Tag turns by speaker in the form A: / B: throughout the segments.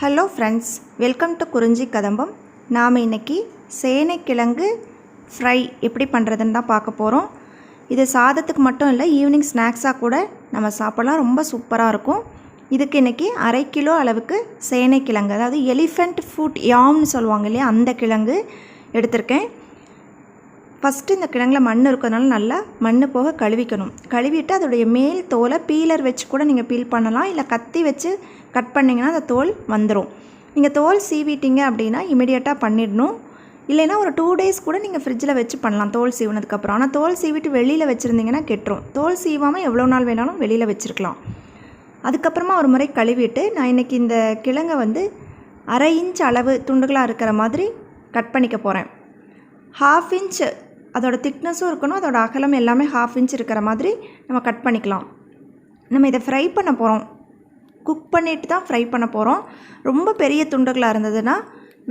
A: Hello friends, welcome to குறிஞ்சி கதம்பம். நாம் இன்றைக்கி சேனைக்கிழங்கு ஃப்ரை எப்படி பண்ணுறதுன்னு தான் பார்க்க போகிறோம். இது சாதத்துக்கு மட்டும் இல்லை, ஈவினிங் ஸ்நாக்ஸாக கூட நம்ம சாப்பிட்லாம். ரொம்ப சூப்பராக இருக்கும். இதுக்கு இன்றைக்கி 1/2 கிலோ அளவுக்கு சேனைக்கிழங்கு, அதாவது எலிஃபெண்ட் ஃபுட் யாம்னு சொல்லுவாங்க இல்லையா, அந்த கிழங்கு எடுத்திருக்கேன். ஃபஸ்ட்டு இந்த கிழங்குல மண் இருக்கிறதுனால நல்லா மண் போக கழுவிக்கணும். கழுவிட்டு அதோடைய மேல் தோலை பீலர் வச்சு கூட நீங்கள் பீல் பண்ணலாம், இல்லை கத்தி வச்சு கட் பண்ணிங்கன்னா அந்த தோல் வந்துடும். நீங்கள் தோல் சீவிட்டீங்க அப்படின்னா இமிடியேட்டாக பண்ணிடணும். இல்லைன்னா ஒரு 2 டேஸ் கூட நீங்கள் ஃப்ரிட்ஜில் வச்சு பண்ணலாம் தோல் சீவினதுக்கப்புறம். ஆனால் தோல் சீவிட்டு வெளியில் வச்சுருந்தீங்கன்னா கெட்டுரும். தோல் சீவாமல் எவ்வளோ நாள் வேணாலும் வெளியில் வச்சுருக்கலாம். அதுக்கப்புறமா ஒரு முறை கழுவிட்டு நான் இன்றைக்கி இந்த கிழங்கை 1/2 இன்ச் அளவு துண்டுகளாக இருக்கிற மாதிரி கட் பண்ணிக்க போகிறேன். 1/2 இன்ச் அதோட திக்னஸும் இருக்கணும், அதோட அகலம் எல்லாமே 1/2 இன்ச் இருக்கிற மாதிரி நம்ம கட் பண்ணிக்கலாம். நம்ம இதை ஃப்ரை பண்ண போகிறோம், குக் பண்ணிட்டு தான் ஃப்ரை பண்ண போகிறோம். ரொம்ப பெரிய துண்டுகளாக இருந்ததுன்னா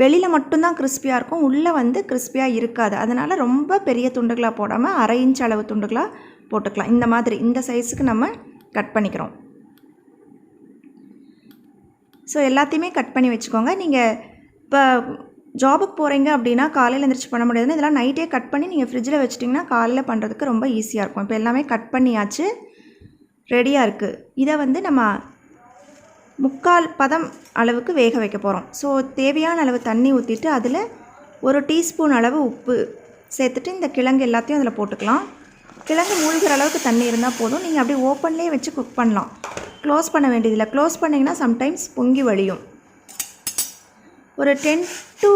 A: வெளியில் மட்டும்தான் கிறிஸ்பியாக இருக்கும், உள்ளே கிறிஸ்பியாக இருக்காது. அதனால் ரொம்ப பெரிய துண்டுகளாக போடாமல் 1/2 இன்ச் அளவு துண்டுகளாக போட்டுக்கலாம். இந்த மாதிரி இந்த சைஸுக்கு நம்ம கட் பண்ணிக்கிறோம். ஸோ எல்லாத்தையுமே கட் பண்ணி வச்சுக்கோங்க. நீங்கள் இப்போ ஜாபுக்கு போகிறீங்க அப்படின்னா காலையில் எழுந்திரிச்சு பண்ண முடியாதுன்னு இதெல்லாம் நைட்டே கட் பண்ணி நீங்கள் ஃப்ரிட்ஜில் வச்சிட்டிங்கன்னா காலையில் பண்ணுறதுக்கு ரொம்ப ஈஸியாக இருக்கும். இப்போ எல்லாமே கட் பண்ணியாச்சு, ரெடியாக இருக்குது. இதை நம்ம 3/4 பதம் அளவுக்கு வேக வைக்க போகிறோம். ஸோ தேவையான அளவு தண்ணி ஊற்றிட்டு அதில் 1 டீஸ்பூன் அளவு உப்பு சேர்த்துட்டு இந்த கிழங்கு எல்லாத்தையும் அதில் போட்டுக்கலாம். கிழங்கு மூழ்கிற அளவுக்கு தண்ணி இருந்தால் போதும். நீங்கள் அப்படியே ஓப்பன்லேயே வச்சு குக் பண்ணலாம், க்ளோஸ் பண்ண வேண்டியதில்லை. க்ளோஸ் பண்ணிங்கன்னா சம்டைம்ஸ் பொங்கி வழியும். ஒரு 10 to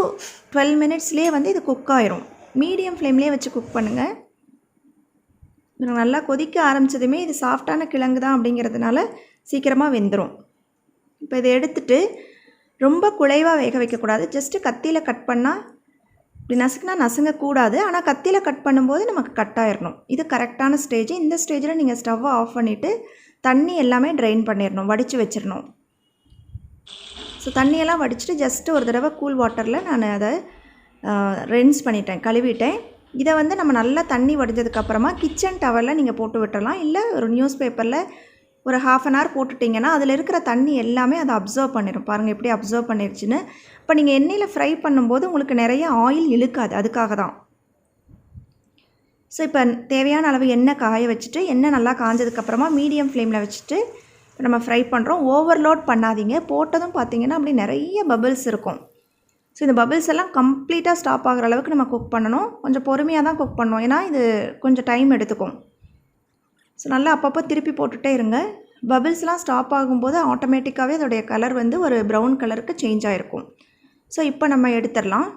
A: 12 மினிட்ஸ்லேயே இது குக் ஆயிரும். மீடியம் ஃப்ளேம்லேயே வச்சு குக் பண்ணுங்கள். நல்லா கொதிக்க ஆரம்பித்ததுமே இது சாஃப்டான கிழங்கு தான் அப்படிங்கிறதுனால சீக்கிரமாக வெந்துடும். இப்போ இதை எடுத்துகிட்டு ரொம்ப குழைவாக வேக வைக்கக்கூடாது. ஜஸ்ட்டு கத்தியில் கட் பண்ணால் இப்படி நசுக்குனா நசுங்கக்கூடாது. ஆனால் கத்தியில் கட் பண்ணும்போது நமக்கு கட் ஆயிடணும். இது கரெக்டான ஸ்டேஜ். இந்த ஸ்டேஜில் நீங்கள் ஸ்டவ்வை ஆஃப் பண்ணிவிட்டு தண்ணி எல்லாமே ட்ரைன் பண்ணிடணும், வடித்து வச்சிடணும். ஸோ தண்ணியெல்லாம் வடிச்சிட்டு ஜஸ்ட்டு ஒரு தடவை கூல் வாட்டரில் நான் அதை ரென்ஸ் பண்ணிட்டேன், கழுவிட்டேன். இதை நம்ம நல்லா தண்ணி வடிஞ்சதுக்கப்புறமா கிச்சன் டவலில் நீங்கள் போட்டு விட்டுறலாம். இல்லை ஒரு நியூஸ் பேப்பரில் ஒரு 1/2 an hour போட்டுட்டிங்கன்னா அதில் இருக்கிற தண்ணி எல்லாமே அதை அப்சர்வ் பண்ணிடும். பாருங்கள் எப்படி அப்சர்வ் பண்ணிடுச்சுன்னு. இப்போ நீங்கள் எண்ணெயில் ஃப்ரை பண்ணும்போது உங்களுக்கு நிறைய ஆயில் இழுக்காது, அதுக்காக தான். ஸோ இப்போ தேவையான அளவு எண்ணெய் காய வச்சுட்டு, எண்ணெய் நல்லா காஞ்சதுக்கப்புறமா மீடியம் ஃப்ளேமில் வச்சுட்டு நம்ம ஃப்ரை பண்ணுறோம். ஓவர்லோட் பண்ணாதீங்க. போட்டதும் பார்த்திங்கன்னா அப்படி நிறைய பபிள்ஸ் இருக்கும். ஸோ இந்த பபிள்ஸ் எல்லாம் கம்ப்ளீட்டாக ஸ்டாப் ஆகிற அளவுக்கு நம்ம குக் பண்ணணும். கொஞ்சம் பொறுமையாக தான் குக் பண்ணணும், ஏன்னா இது கொஞ்சம் டைம் எடுத்துக்கும். ஸோ நல்லா அப்பப்போ திருப்பி போட்டுகிட்டே இருங்க. பபிள்ஸ்லாம் ஸ்டாப் ஆகும்போது ஆட்டோமேட்டிக்காகவே அதோடைய கலர் ஒரு ப்ரௌன் கலருக்கு சேஞ்ச் ஆகிருக்கும். ஸோ இப்போ நம்ம எடுத்துடலாம்.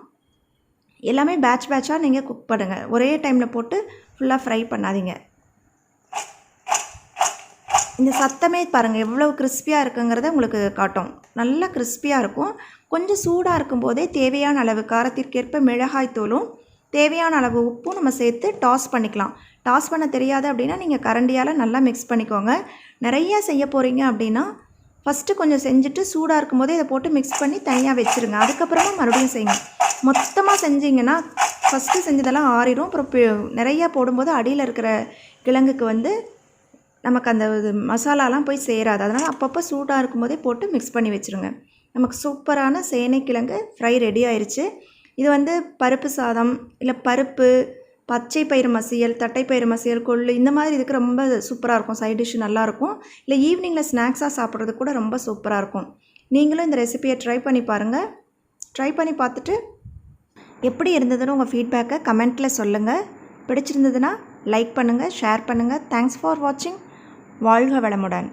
A: எல்லாமே பேட்சாக நீங்கள் குக் பண்ணுங்கள். ஒரே டைமில் போட்டு ஃபுல்லாக ஃப்ரை பண்ணாதீங்க. இந்த சத்தமே பாருங்கள் எவ்வளோ கிறிஸ்பியாக இருக்குங்கிறத உங்களுக்கு காட்டும். நல்லா கிறிஸ்பியாக இருக்கும். கொஞ்சம் சூடாக இருக்கும்போதே தேவையான அளவு காரத்திற்கேற்ப மிளகாய் தூளும் தேவையான அளவு உப்பும் நம்ம சேர்த்து டாஸ் பண்ணிக்கலாம். டாஸ் பண்ண தெரியாது அப்படின்னா நீங்கள் கரண்டியால் நல்லா மிக்ஸ் பண்ணிக்கோங்க. நிறையா செய்ய போகிறீங்க அப்படின்னா ஃபஸ்ட்டு கொஞ்சம் செஞ்சுட்டு சூடாக இருக்கும்போதே இதை போட்டு மிக்ஸ் பண்ணி தனியாக வச்சுருங்க. அதுக்கப்புறமா மறுபடியும் செய்யுங்க. மொத்தமாக செஞ்சிங்கன்னா ஃபஸ்ட்டு செஞ்சதெல்லாம் ஆறிடும். அப்புறம் நிறையா போடும்போது அடியில் இருக்கிற கிழங்குக்கு நமக்கு அந்த மசாலாலாம் போய் சேராது. அதனால் அப்பப்போ சூடாக இருக்கும்போதே போட்டு மிக்ஸ் பண்ணி வச்சுருங்க. நமக்கு சூப்பரான சேனைக்கிழங்கு ஃப்ரை ரெடி ஆயிடுச்சு. இது பருப்பு சாதம், இல்லை பருப்பு, பச்சை பயிறு மசியல், தட்டைப்பயிறு மசியல், கொள்ளு, இந்த மாதிரி இதுக்கு ரொம்ப சூப்பராக இருக்கும். சைட் டிஷ்ஷு நல்லாயிருக்கும். இல்லை ஈவினிங்கில் ஸ்நாக்ஸாக சாப்பிட்றது கூட ரொம்ப சூப்பராக இருக்கும். நீங்களும் இந்த ரெசிபியை ட்ரை பண்ணி பாருங்கள். ட்ரை பண்ணி பார்த்துட்டு எப்படி இருந்ததுன்னு உங்கள் ஃபீட்பேக்கை கமெண்ட்டில் சொல்லுங்கள். பிடிச்சிருந்ததுன்னா லைக் பண்ணுங்கள், ஷேர் பண்ணுங்கள். தேங்க்ஸ் ஃபார் வாட்சிங். வாழ்க வளமுடன்.